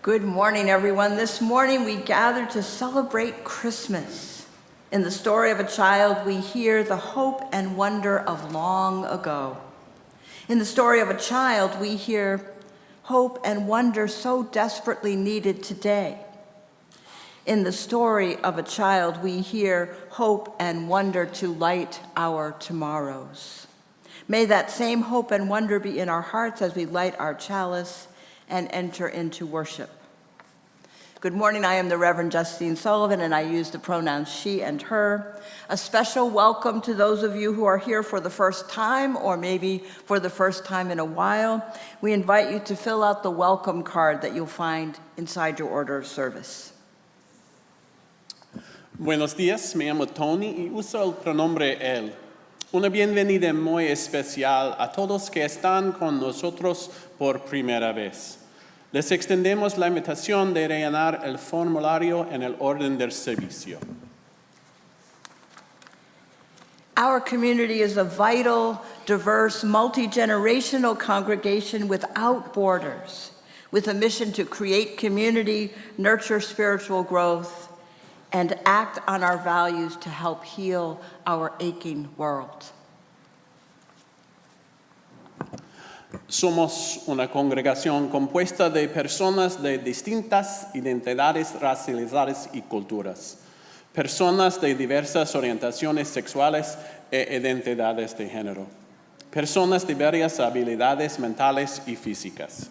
Good morning, everyone. This morning we gather to celebrate Christmas. In the story of a child, we hear the hope and wonder of long ago. In the story of a child, we hear hope and wonder so desperately needed today. In the story of a child, we hear hope and wonder to light our tomorrows. May that same hope and wonder be in our hearts as we light our chalice and enter into worship. Good morning, I am the Reverend Justine Sullivan, and I use the pronouns she and her. A special welcome to those of you who are here for the first time, or maybe for the first time in a while. We invite you to fill out the welcome card that you'll find inside your order of service. Buenos días, me llamo Tony y uso el pronombre él. Una bienvenida muy especial a todos que están con nosotros por primera vez. Les extendemos la invitación de rellenar el formulario en el orden del servicio. Our community is a vital, diverse, multi-generational congregation without borders, with a mission to create community, nurture spiritual growth, and act on our values to help heal our aching world. Somos una congregación compuesta de personas de distintas identidades raciales y culturas, personas de diversas orientaciones sexuales e identidades de género, personas de varias habilidades mentales y físicas.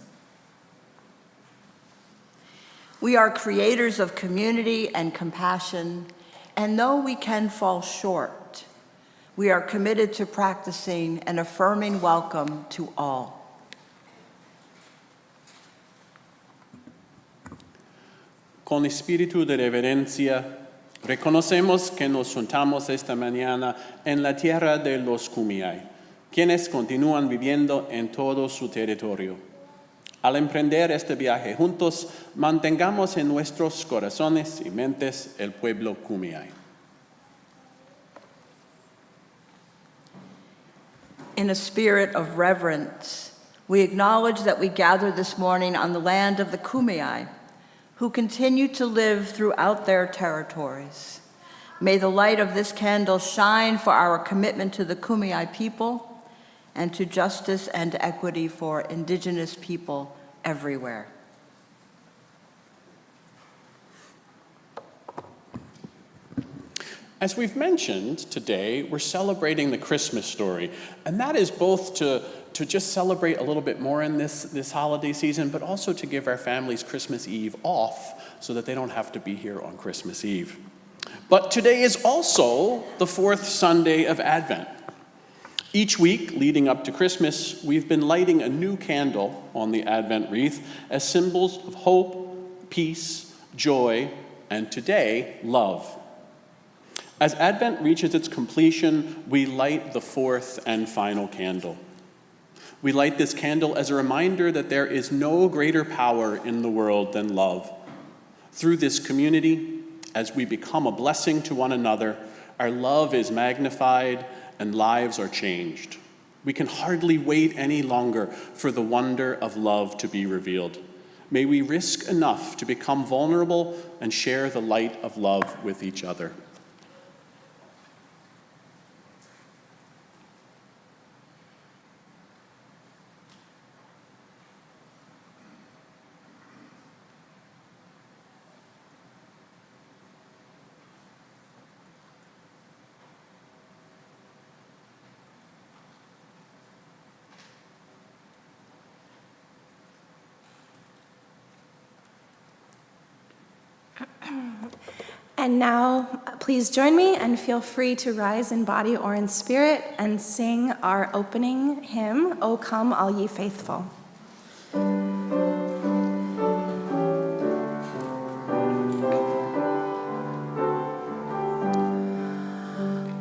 We are creators of community and compassion, and though we can fall short, we are committed to practicing an affirming welcome to all. Con espíritu de reverencia, reconocemos que nos juntamos esta mañana en la tierra de los Kumeyaay, quienes continúan viviendo en todo su territorio. Al emprender este viaje juntos, mantengamos en nuestros corazones y mentes el pueblo Kumeyaay. In a spirit of reverence, we acknowledge that we gather this morning on the land of the Kumeyaay, who continue to live throughout their territories. May the light of this candle shine for our commitment to the Kumeyaay people and to justice and equity for Indigenous people everywhere. As we've mentioned today, we're celebrating the Christmas story, and that is both to just celebrate a little bit more in this holiday season, but also to give our families Christmas Eve off so that they don't have to be here on Christmas Eve. But today is also the fourth Sunday of Advent. Each week leading up to Christmas, we've been lighting a new candle on the Advent wreath as symbols of hope, peace, joy, and today, love. As Advent reaches its completion, we light the fourth and final candle. We light this candle as a reminder that there is no greater power in the world than love. Through this community, as we become a blessing to one another, our love is magnified and lives are changed. We can hardly wait any longer for the wonder of love to be revealed. May we risk enough to become vulnerable and share the light of love with each other. And now, please join me and feel free to rise in body or in spirit and sing our opening hymn, O Come All Ye Faithful.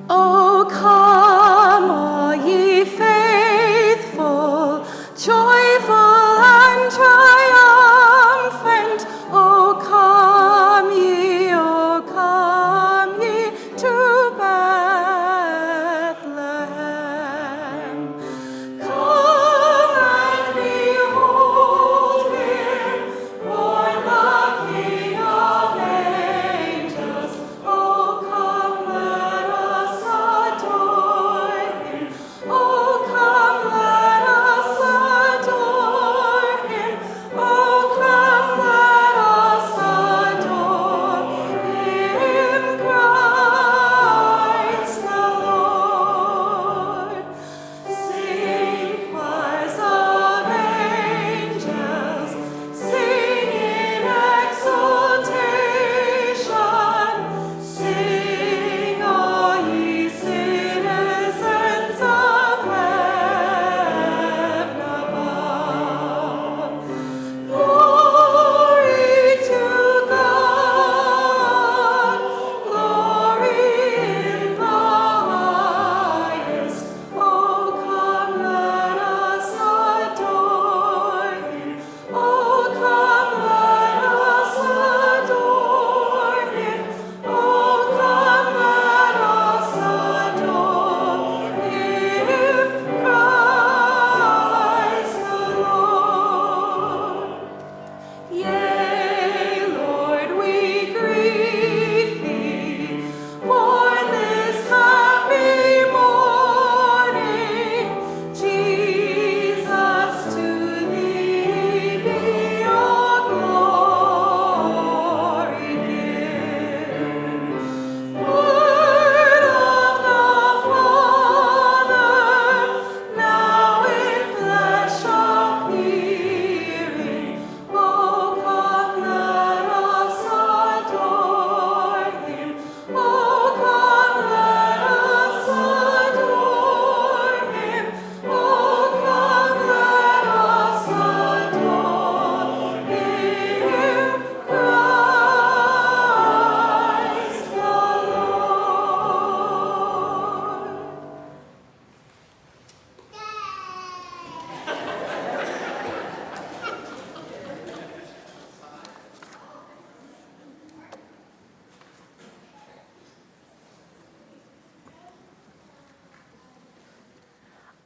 O come all ye faithful, joyful and triumphant, O come ye to Bethlehem. Come and be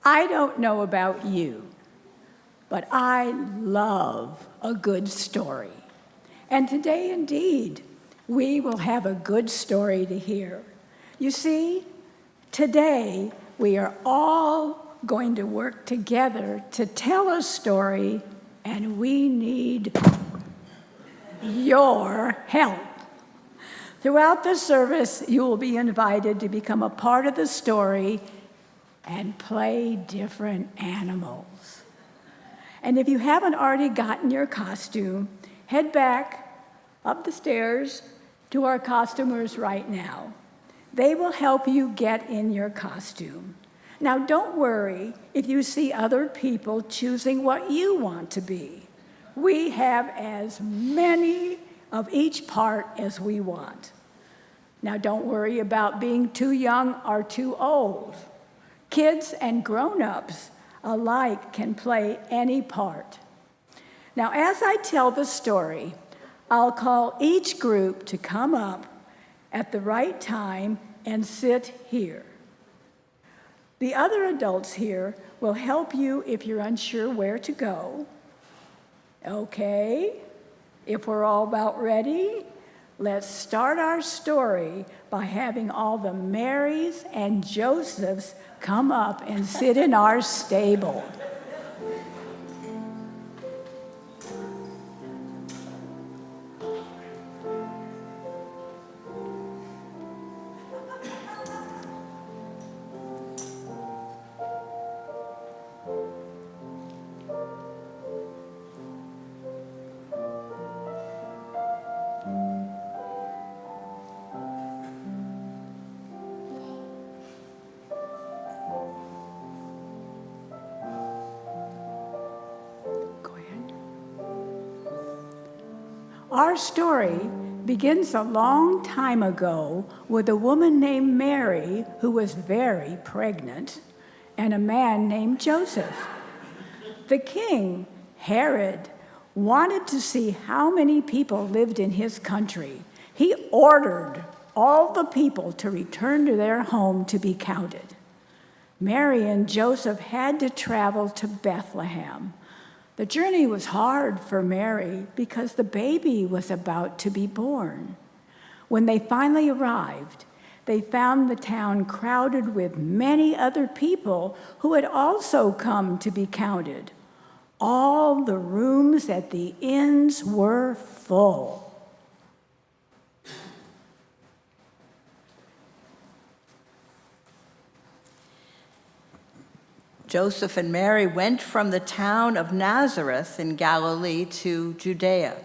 I don't know about you, but I love a good story. And today, indeed, we will have a good story to hear. You see, today we are all going to work together to tell a story, and we need your help. Throughout the service, you will be invited to become a part of the story and play different animals. And if you haven't already gotten your costume, head back up the stairs to our costumers right now. They will help you get in your costume. Now, don't worry if you see other people choosing what you want to be. We have as many of each part as we want. Now, don't worry about being too young or too old. Kids and grown-ups alike can play any part. Now, as I tell the story, I'll call each group to come up at the right time and sit here. The other adults here will help you if you're unsure where to go. Okay, if we're all about ready, let's start our story by having all the Marys and Josephs come up and sit in our stable. Our story begins a long time ago with a woman named Mary who was very pregnant and a man named Joseph. The king, Herod, wanted to see how many people lived in his country. He ordered all the people to return to their home to be counted. Mary and Joseph had to travel to Bethlehem. The journey was hard for Mary because the baby was about to be born. When they finally arrived, they found the town crowded with many other people who had also come to be counted. All the rooms at the inns were full. Joseph and Mary went from the town of Nazareth in Galilee to Judea,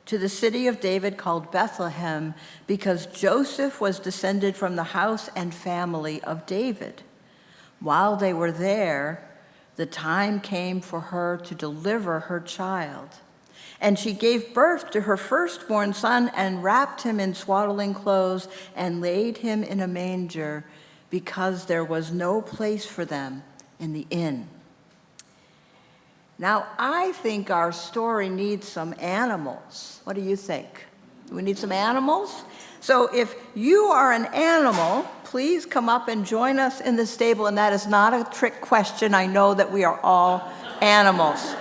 to the city of David called Bethlehem, because Joseph was descended from the house and family of David. While they were there, the time came for her to deliver her child. And she gave birth to her firstborn son and wrapped him in swaddling clothes and laid him in a manger because there was no place for them in the inn. Now, I think our story needs some animals. What do you think? Do we need some animals? So if you are an animal, please come up and join us in the stable. And that is not a trick question. I know that we are all animals.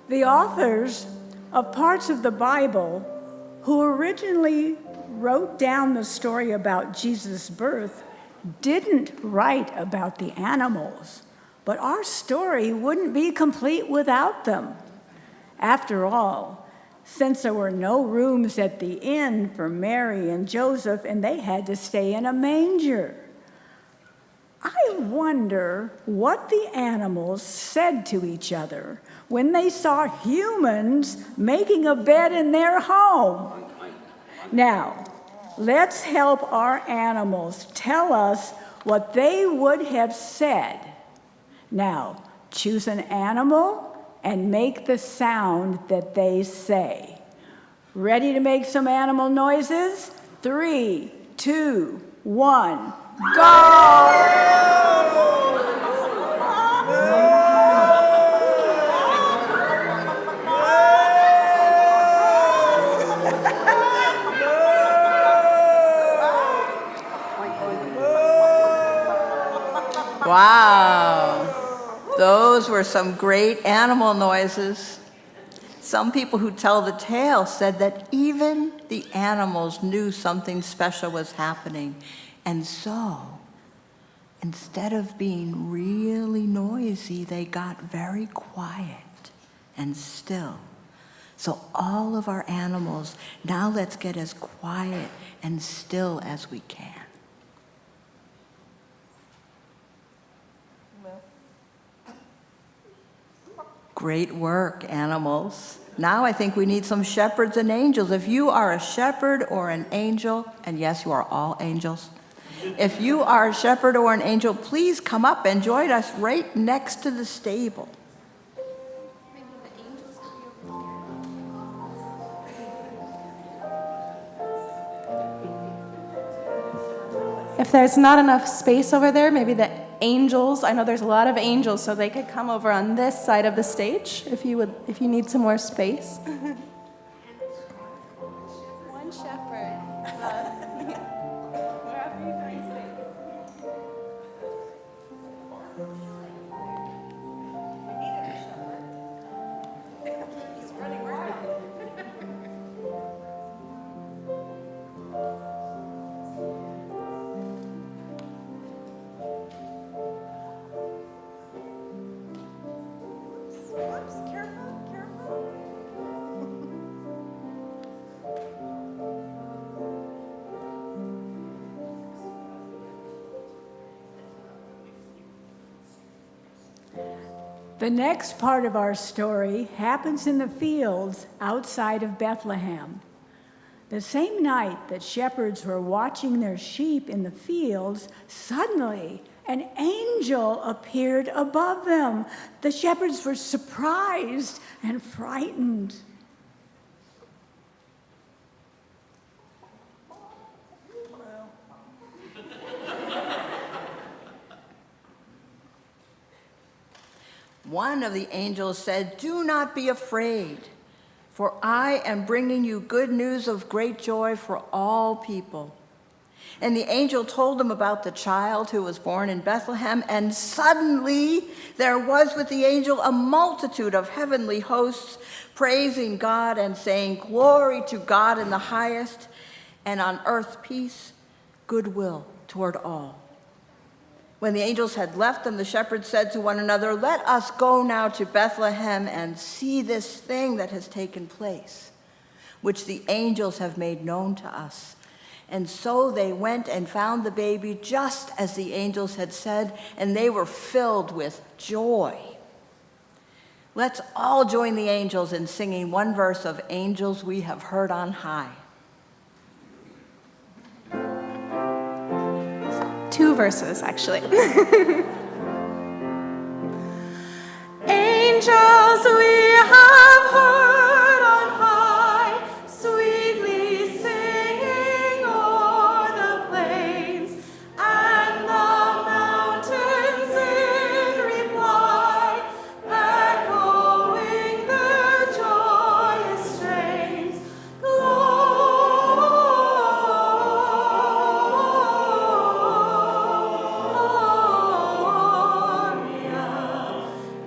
The authors of parts of the Bible who originally wrote down the story about Jesus' birth didn't write about the animals, but our story wouldn't be complete without them. After all, since there were no rooms at the inn for Mary and Joseph, and they had to stay in a manger. I wonder what the animals said to each other when they saw humans making a bed in their home. Now, let's help our animals tell us what they would have said. Now, Choose an animal and make the sound that they say. Ready to make some animal noises? 3, 2, 1, go! Wow, those were some great animal noises. Some people who tell the tale said that even the animals knew something special was happening. And so, instead of being really noisy, they got very quiet and still. So all of our animals, now let's get as quiet and still as we can. Great work, animals. Now I think we need some shepherds and angels. If you are a shepherd or an angel, and yes, you are all angels. If you are a shepherd or an angel, please come up and join us right next to the stable. If there's not enough space over there, maybe the angels, I know there's a lot of angels, so they could come over on this side of the stage if you need some more space. One shepherd. Wherever you find space. We need a shepherd. He's running around. The next part of our story happens in the fields outside of Bethlehem. The same night that shepherds were watching their sheep in the fields, suddenly an angel appeared above them. The shepherds were surprised and frightened. One of the angels said, "Do not be afraid, for I am bringing you good news of great joy for all people." And the angel told them about the child who was born in Bethlehem, and suddenly there was with the angel a multitude of heavenly hosts praising God and saying, "Glory to God in the highest, and on earth peace, goodwill toward all." When the angels had left them, the shepherds said to one another, "Let us go now to Bethlehem and see this thing that has taken place, which the angels have made known to us." And so they went and found the baby just as the angels had said, and they were filled with joy. Let's all join the angels in singing one verse of "Angels We Have Heard on High." Two verses, actually. Angels we have heard on high, sweetly singing o'er the plains, and the mountains in reply, echoing their joyous strains. Gloria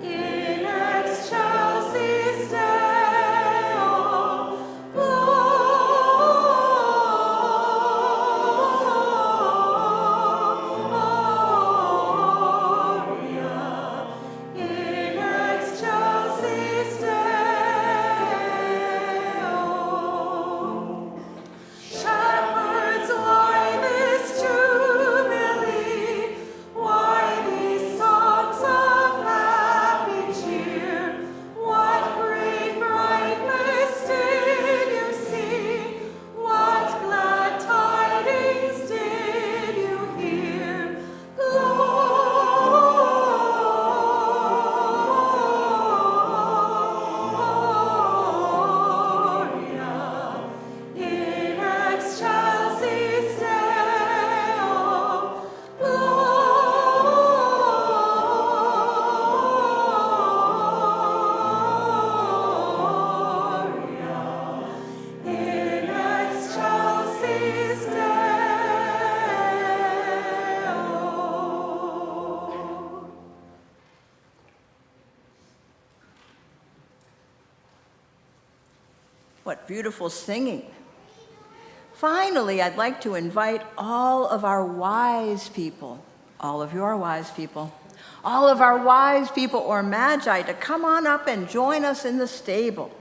in excelsis. What beautiful singing. Finally, I'd like to invite all of our wise people, all of you are wise people, all of our wise people or magi to come on up and join us in the stable.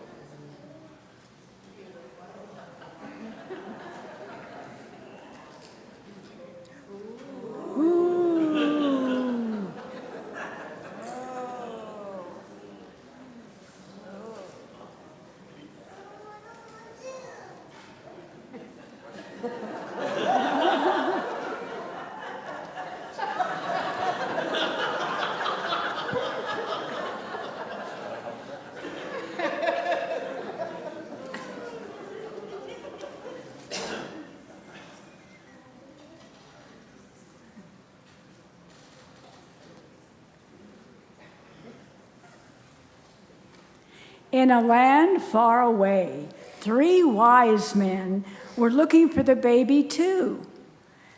In a land far away, 3 wise men were looking for the baby too.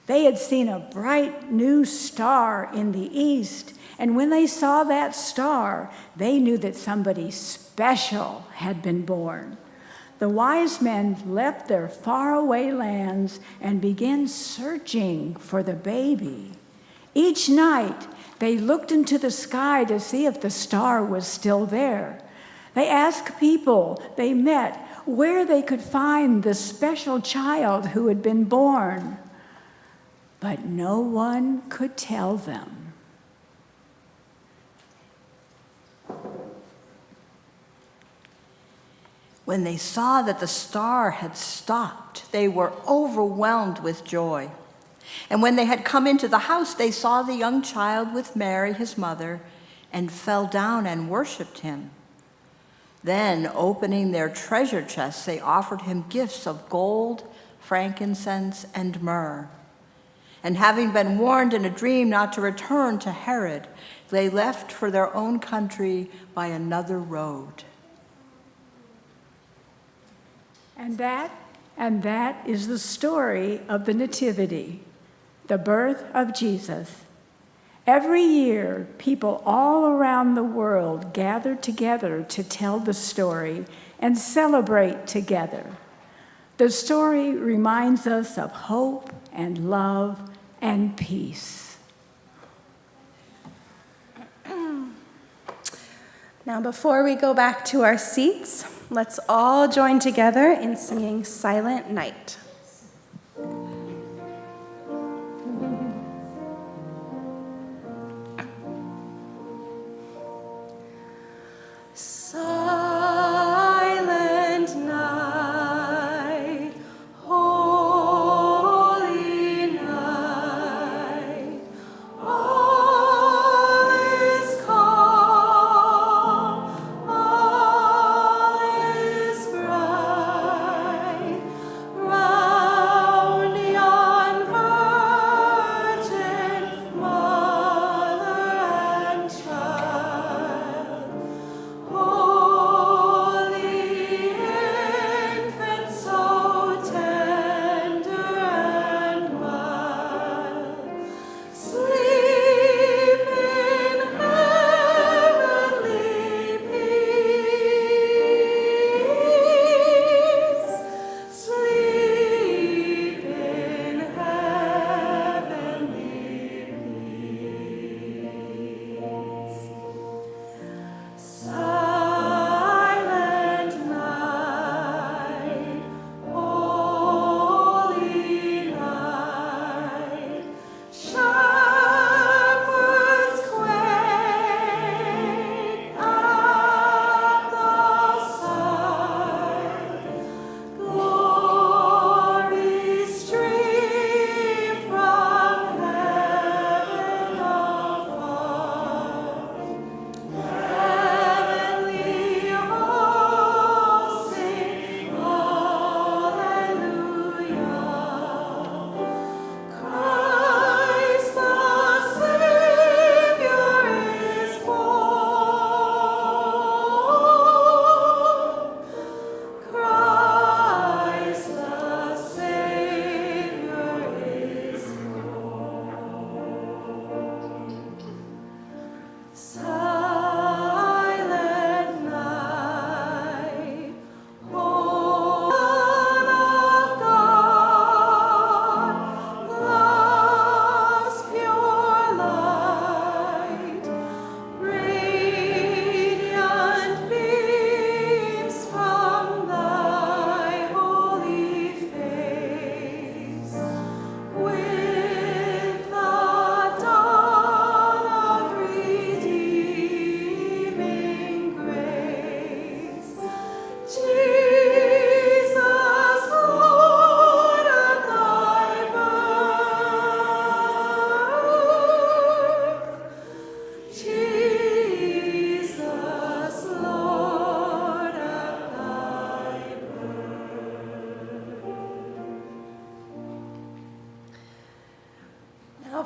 They had seen a bright new star in the east, and when they saw that star, they knew that somebody special had been born. The wise men left their faraway lands and began searching for the baby. Each night, they looked into the sky to see if the star was still there. They asked people they met where they could find the special child who had been born, but no one could tell them. When they saw that the star had stopped, they were overwhelmed with joy. And when they had come into the house, they saw the young child with Mary, his mother, and fell down and worshiped him. Then, opening their treasure chests, they offered him gifts of gold, frankincense, and myrrh. And having been warned in a dream not to return to Herod, they left for their own country by another road. And that is the story of the Nativity, the birth of Jesus. Every year, people all around the world gather together to tell the story and celebrate together. The story reminds us of hope and love and peace. Now, before we go back to our seats, let's all join together in singing Silent Night. Silent night, holy night, all is calm, all is bright, bright.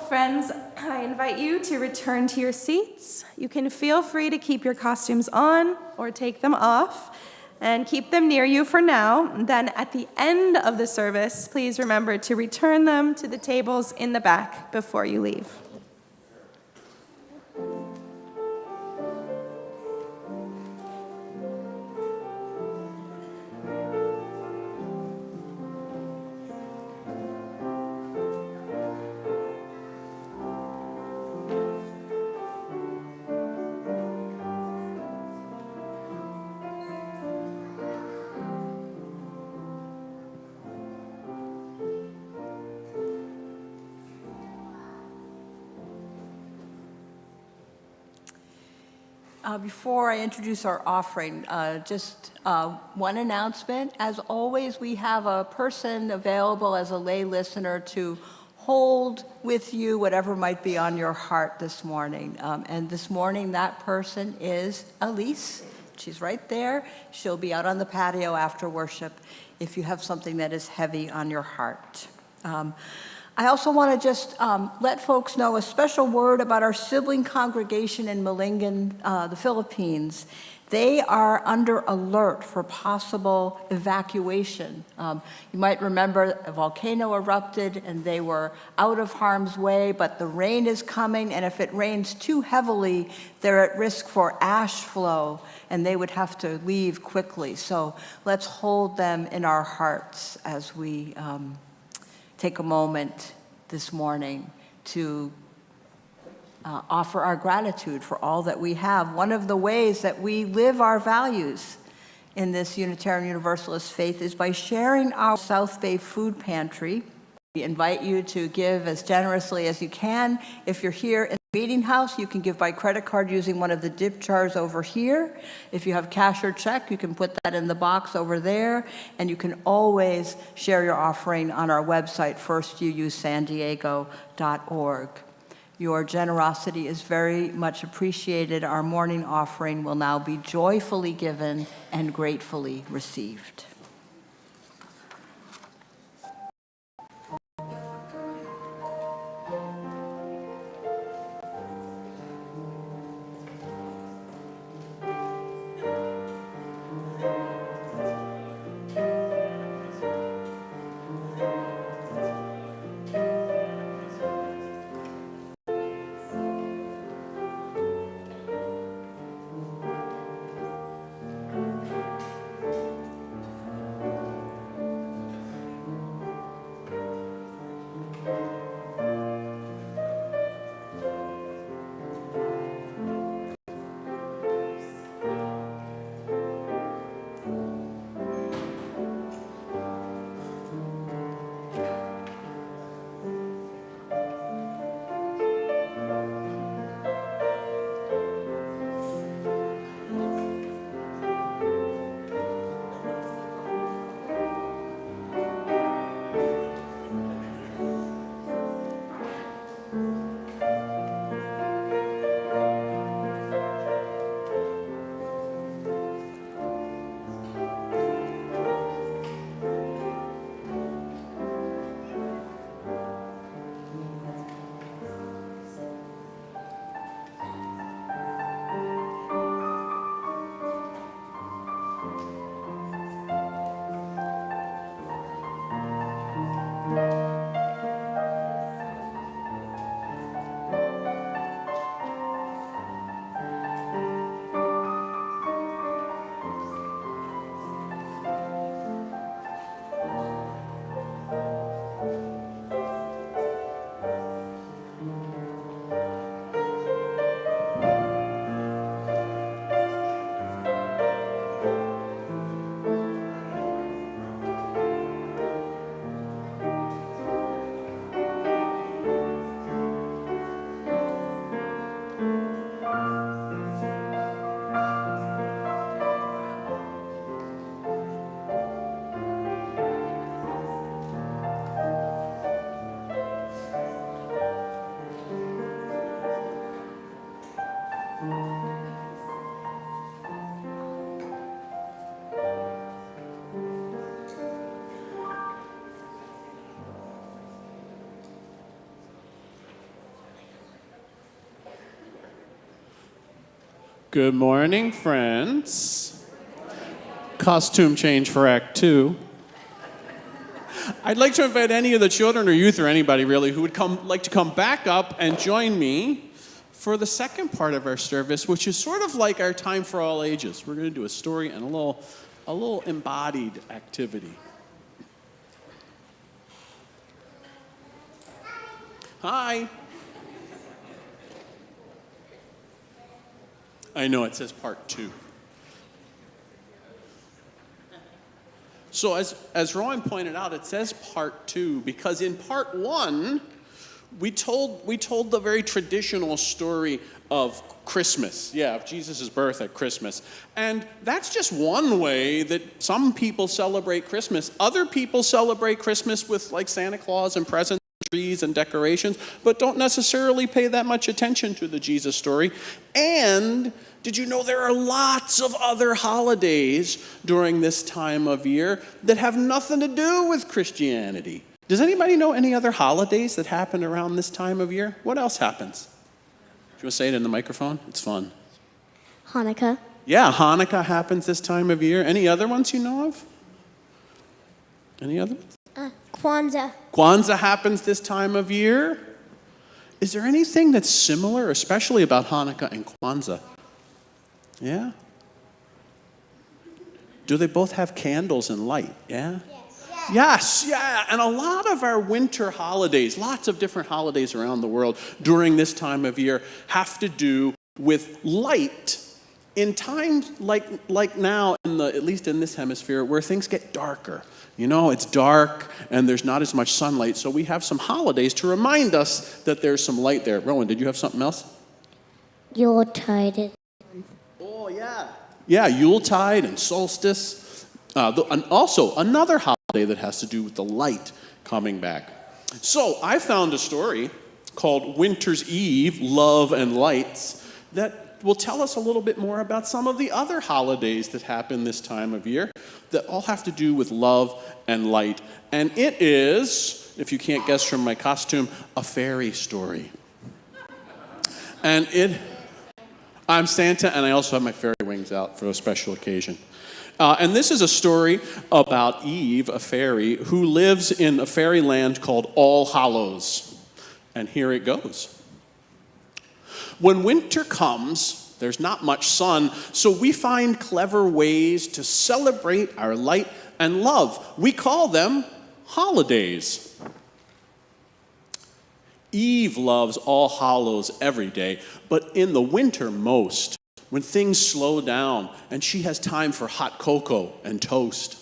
Friends, I invite you to return to your seats. You can feel free to keep your costumes on or take them off and keep them near you for now. Then at the end of the service, please remember to return them to the tables in the back before you leave. Before I introduce our offering, just one announcement. As always, we have a person available as a lay listener to hold with you whatever might be on your heart this morning. And this morning, that person is Elise. She's right there. She'll be out on the patio after worship if you have something that is heavy on your heart. I also want to just let folks know a special word about our sibling congregation in Malingan, the Philippines. They are under alert for possible evacuation. You might remember a volcano erupted and they were out of harm's way, but the rain is coming, and if it rains too heavily, they're at risk for ash flow, and they would have to leave quickly. So let's hold them in our hearts as we take a moment this morning to offer our gratitude for all that we have. One of the ways that we live our values in this Unitarian Universalist faith is by sharing our South Bay food pantry. We invite you to give as generously as you can. If you're here in the meeting house, you can give by credit card using one of the dip jars over here. If you have cash or check, you can put that in the box over there. And you can always share your offering on our website, firstuusandiego.org. Your generosity is very much appreciated. Our morning offering will now be joyfully given and gratefully received. Good morning, friends. Costume change for Act 2. I'd like to invite any of the children or youth or anybody really who would like to come back up and join me for the second part of our service, which is sort of like our time for all ages. We're going to do a story and a little embodied activity. Hi. I know, it says part 2. So as Rowan pointed out, it says part 2 because in part 1, we told the very traditional story of Christmas, of Jesus' birth at Christmas. And that's just one way that some people celebrate Christmas. Other people celebrate Christmas with like Santa Claus and presents, trees and decorations, but don't necessarily pay that much attention to the Jesus story. And did you know there are lots of other holidays during this time of year that have nothing to do with Christianity? Does anybody know any other holidays that happen around this time of year? What else happens? Do you want to say it in the microphone? It's fun. Hanukkah. Yeah, Hanukkah happens this time of year. Any other ones you know of? Any other ones? Kwanzaa. Kwanzaa happens this time of year. Is there anything that's similar, especially about Hanukkah and Kwanzaa? Yeah? Do they both have candles and light? Yeah? Yes, yeah. And a lot of our winter holidays, lots of different holidays around the world during this time of year have to do with light in times like now, at least in this hemisphere, where things get darker. You know, it's dark and there's not as much sunlight, so we have some holidays to remind us that there's some light there. Rowan, did you have something else? Yuletide. Oh, yeah. Yeah, Yuletide and solstice. And also, another holiday that has to do with the light coming back. So, I found a story called Winter's Eve, Love and Lights, that will tell us a little bit more about some of the other holidays that happen this time of year that all have to do with love and light. And it is, if you can't guess from my costume, a fairy story. And I'm Santa, and I also have my fairy wings out for a special occasion. And this is a story about Eve, a fairy, who lives in a fairyland called All Hallows. And here it goes. When winter comes, there's not much sun, so we find clever ways to celebrate our light and love. We call them holidays. Eve loves All Hallows every day, but in the winter most, when things slow down and she has time for hot cocoa and toast.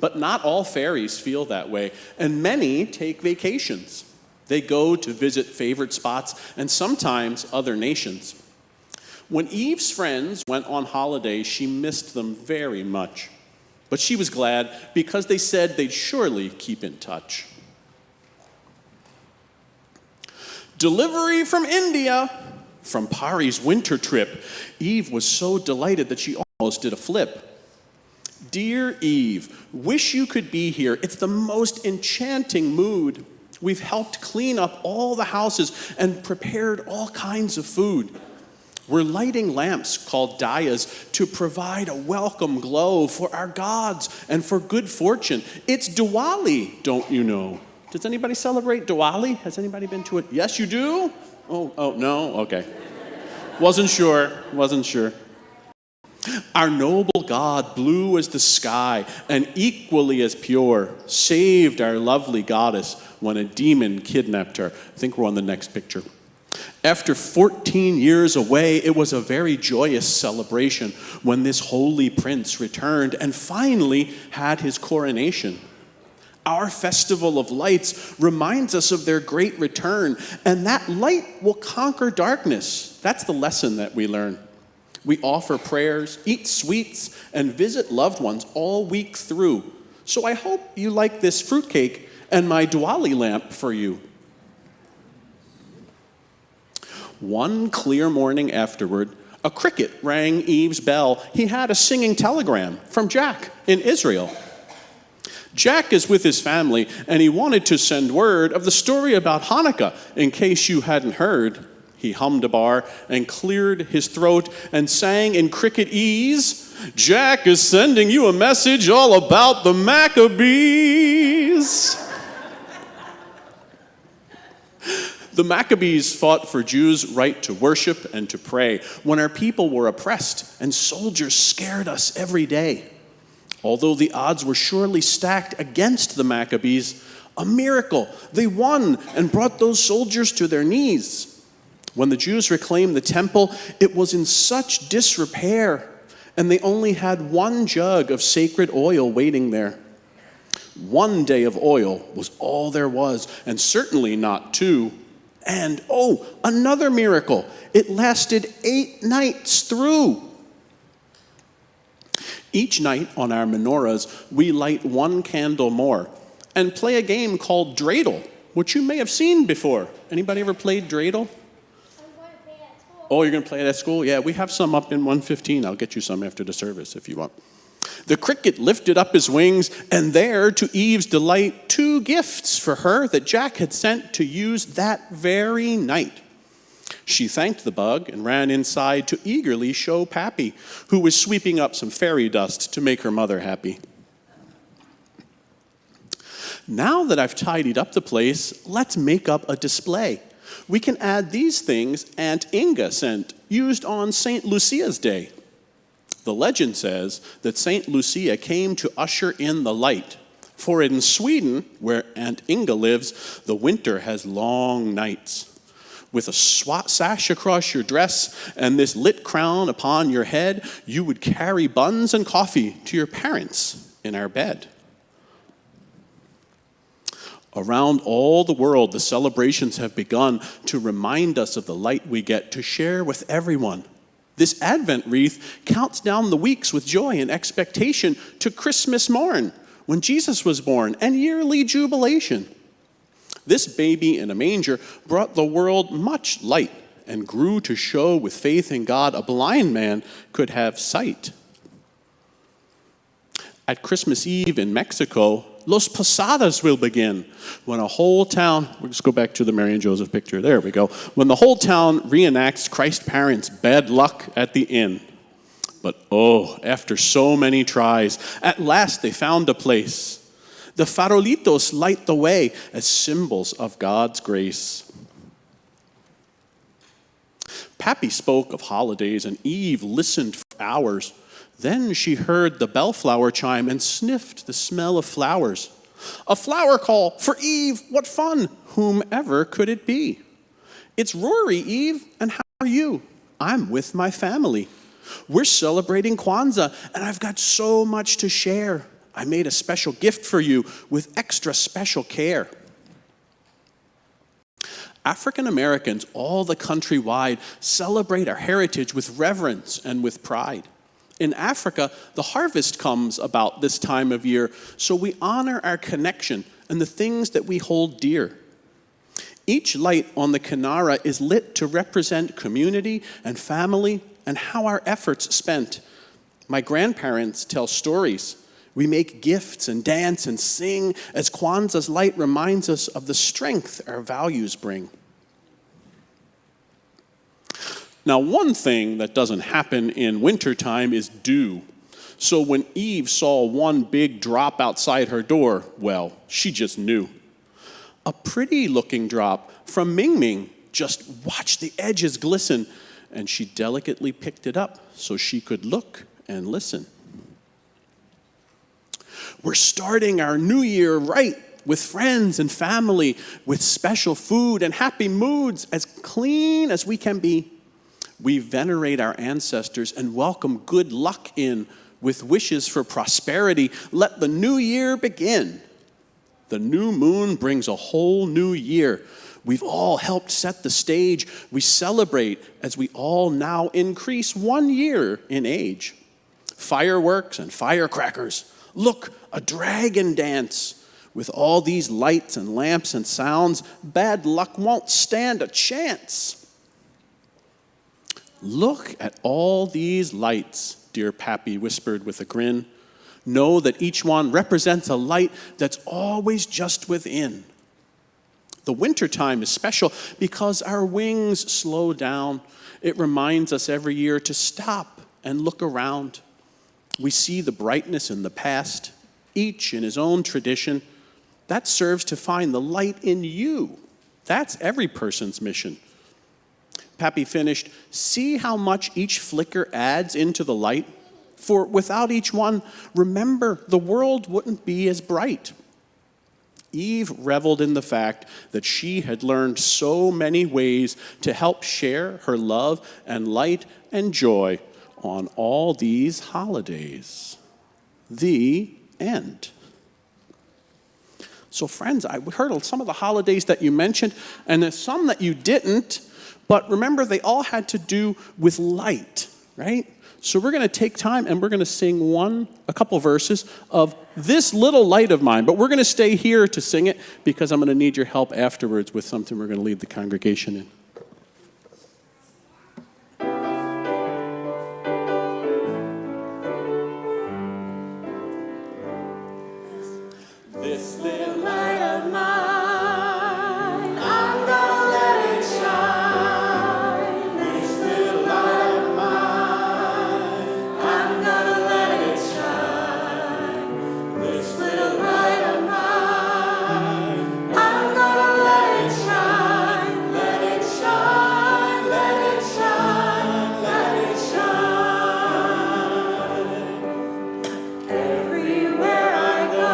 But not all fairies feel that way, and many take vacations. They go to visit favorite spots and sometimes other nations. When Eve's friends went on holiday, she missed them very much. But she was glad because they said they'd surely keep in touch. Delivery from India, from Pari's winter trip. Eve was so delighted that she almost did a flip. Dear Eve, wish you could be here. It's the most enchanting mood. We've helped clean up all the houses and prepared all kinds of food. We're lighting lamps called dayas to provide a welcome glow for our gods and for good fortune. It's Diwali, don't you know? Does anybody celebrate Diwali? Has anybody been to it? Yes, you do? Oh, no? Okay. Wasn't sure. Our noble God, blue as the sky and equally as pure, saved our lovely goddess when a demon kidnapped her. I think we're on the next picture. After 14 years away, it was a very joyous celebration when this holy prince returned and finally had his coronation. Our festival of lights reminds us of their great return, and that light will conquer darkness. That's the lesson that we learn. We offer prayers, eat sweets, and visit loved ones all week through. So I hope you like this fruitcake and my Diwali lamp for you. One clear morning afterward, a cricket rang Eve's bell. He had a singing telegram from Jack in Israel. Jack is with his family, and he wanted to send word of the story about Hanukkah in case you hadn't heard. He hummed a bar and cleared his throat and sang in cricketese, "Jack is sending you a message all about the Maccabees." The Maccabees fought for Jews' right to worship and to pray when our people were oppressed and soldiers scared us every day. Although the odds were surely stacked against the Maccabees, a miracle, they won and brought those soldiers to their knees. When the Jews reclaimed the temple, it was in such disrepair, and they only had one jug of sacred oil waiting there. One day of oil was all there was, and certainly not two. And, another miracle. It lasted 8 nights through. Each night on our menorahs, we light one candle more and play a game called dreidel, which you may have seen before. Anybody ever played dreidel? Oh, you're going to play it at school? Yeah, we have some up in 115. I'll get you some after the service if you want. The cricket lifted up his wings, and there, to Eve's delight, 2 gifts for her that Jack had sent to use that very night. She thanked the bug and ran inside to eagerly show Pappy, who was sweeping up some fairy dust to make her mother happy. Now that I've tidied up the place, let's make up a display. We can add these things Aunt Inga sent, used on St. Lucia's Day. The legend says that St. Lucia came to usher in the light, for in Sweden, where Aunt Inga lives, the winter has long nights. With a sash across your dress and this lit crown upon your head, you would carry buns and coffee to your parents in our bed. Around all the world, the celebrations have begun to remind us of the light we get to share with everyone. This Advent wreath counts down the weeks with joy and expectation to Christmas morn, when Jesus was born, and yearly jubilation. This baby in a manger brought the world much light and grew to show with faith in God a blind man could have sight. At Christmas Eve in Mexico, Los Posadas will begin, when a whole town, we'll just go back to the Mary and Joseph picture, there we go, when the whole town reenacts Christ's parents' bad luck at the inn. But after so many tries, at last they found a place. The farolitos light the way as symbols of God's grace. Pappy spoke of holidays, and Eve listened for hours. Then she heard the bellflower chime and sniffed the smell of flowers. A flower call for Eve, what fun! Whomever could it be? It's Rory, Eve, and how are you? I'm with my family. We're celebrating Kwanzaa, and I've got so much to share. I made a special gift for you with extra special care. African Americans all the country wide celebrate our heritage with reverence and with pride. In Africa, the harvest comes about this time of year, so we honor our connection and the things that we hold dear. Each light on the Kinara is lit to represent community and family and how our efforts spent. My grandparents tell stories. We make gifts and dance and sing as Kwanzaa's light reminds us of the strength our values bring. Now, one thing that doesn't happen in wintertime is dew. So when Eve saw one big drop outside her door, well, she just knew. A pretty-looking drop from Ming Ming. Just watch the edges glisten. And she delicately picked it up so she could look and listen. We're starting our new year right, with friends and family, with special food and happy moods, as clean as we can be. We venerate our ancestors and welcome good luck in, with wishes for prosperity. Let the new year begin. The new moon brings a whole new year. We've all helped set the stage. We celebrate as we all now increase 1 year in age. Fireworks and firecrackers. Look, a dragon dance. With all these lights and lamps and sounds, bad luck won't stand a chance. Look at all these lights, dear Pappy whispered with a grin. Know that each one represents a light that's always just within. The wintertime is special because our wings slow down. It reminds us every year to stop and look around. We see the brightness in the past, each in his own tradition. That serves to find the light in you. That's every person's mission. Pappy finished, see how much each flicker adds into the light? For without each one, remember, the world wouldn't be as bright. Eve reveled in the fact that she had learned so many ways to help share her love and light and joy on all these holidays. The end. So friends, I heard some of the holidays that you mentioned, and there's some that you didn't, but remember they all had to do with light, right? So we're going to take time and we're going to sing a couple verses of This Little Light of Mine. But we're going to stay here to sing it because I'm going to need your help afterwards with something we're going to lead the congregation in. This little light of mine, I'm gonna let it shine. This little light of mine, I'm gonna let it shine. This little light of mine, I'm gonna let it shine. Let it shine, let it shine, let it shine. Everywhere I go,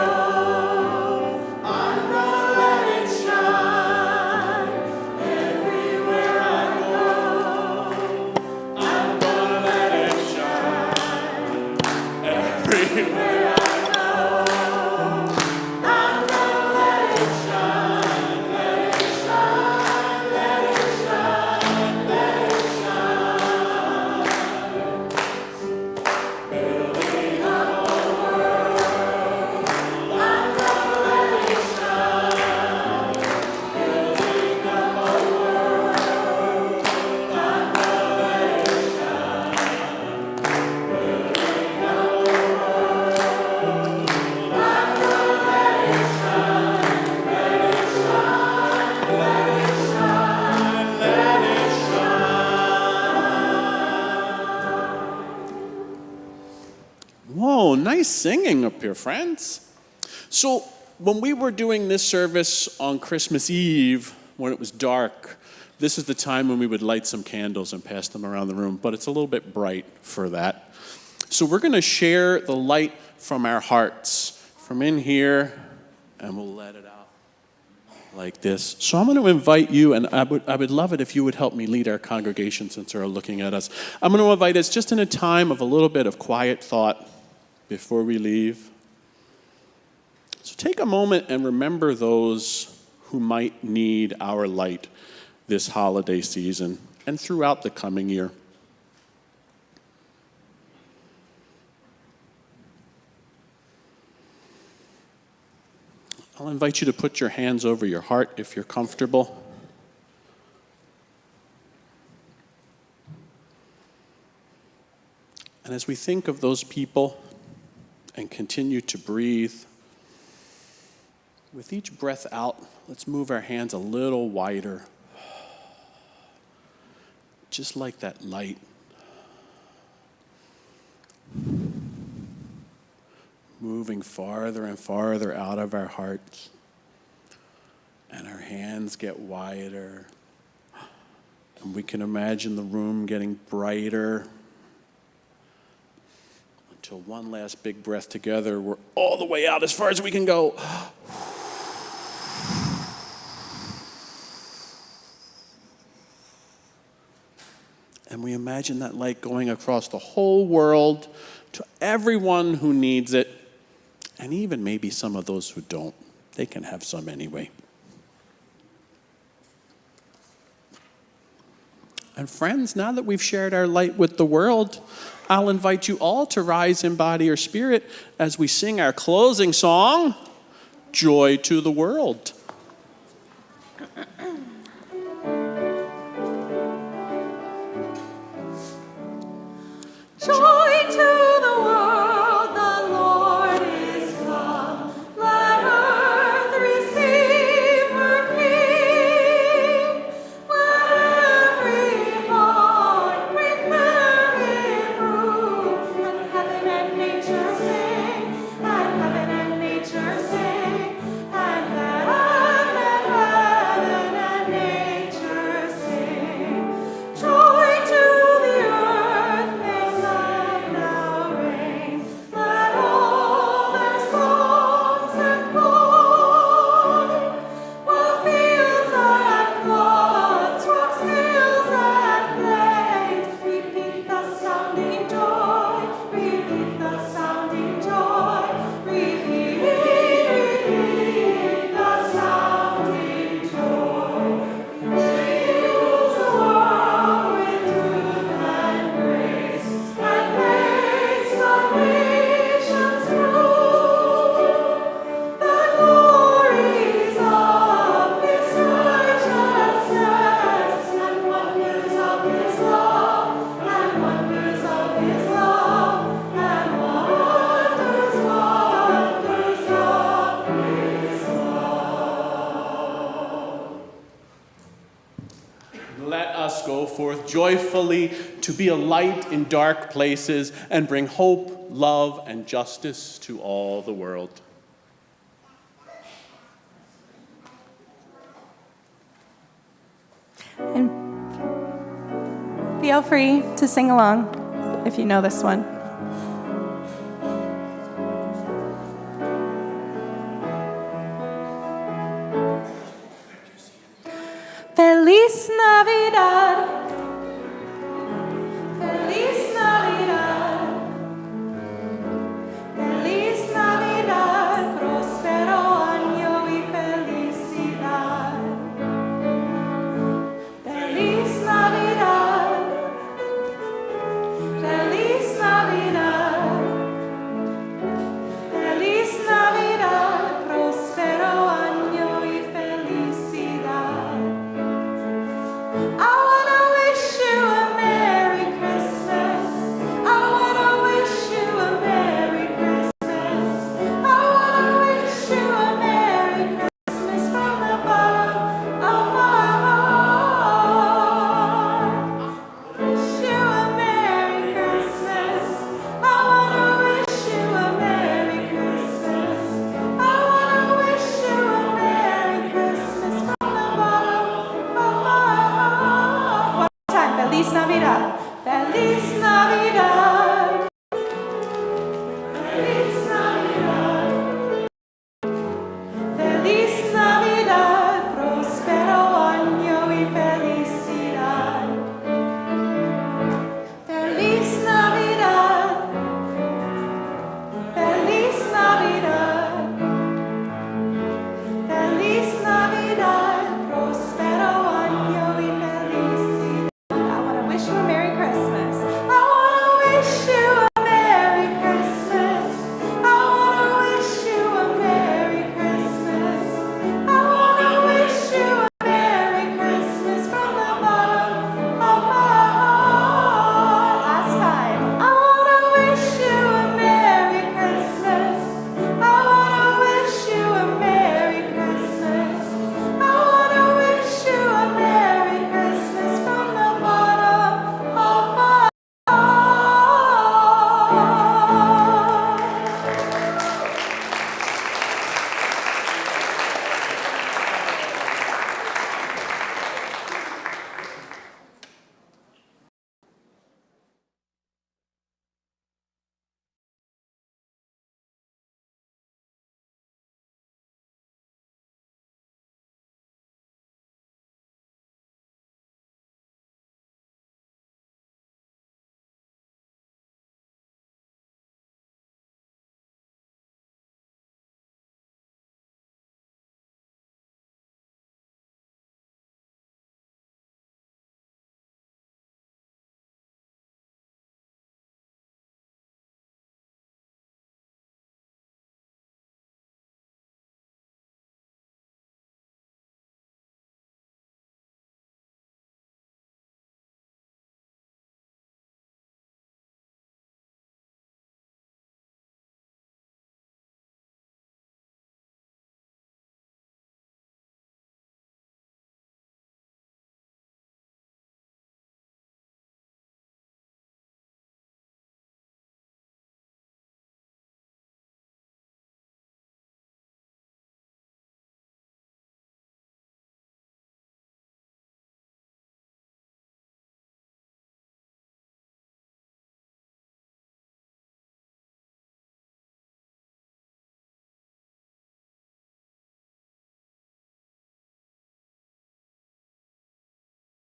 Whoa, nice singing up here, friends. So when we were doing this service on Christmas Eve, when it was dark, this is the time when we would light some candles and pass them around the room, but it's a little bit bright for that. So we're going to share the light from our hearts, from in here, and we'll let it out like this. So I'm going to invite you, and I would love it if you would help me lead our congregation since they're looking at us. I'm going to invite us just in a time of a little bit of quiet thought before we leave. So take a moment and remember those who might need our light this holiday season and throughout the coming year. I'll invite you to put your hands over your heart if you're comfortable. And as we think of those people and continue to breathe, with each breath out, let's move our hands a little wider, just like that light. Moving farther and farther out of our hearts, and our hands get wider, and we can imagine the room getting brighter until one last big breath together. We're all the way out as far as we can go. And we imagine that light going across the whole world to everyone who needs it, and even maybe some of those who don't. They can have some anyway. And friends, now that we've shared our light with the world, I'll invite you all to rise in body or spirit as we sing our closing song, Joy to the World. Joy to the world, the Lord is come. Let earth receive her King. joyfully to be a light in dark places and bring hope, love, and justice to all the world. And feel free to sing along if you know this one. Feliz Navidad.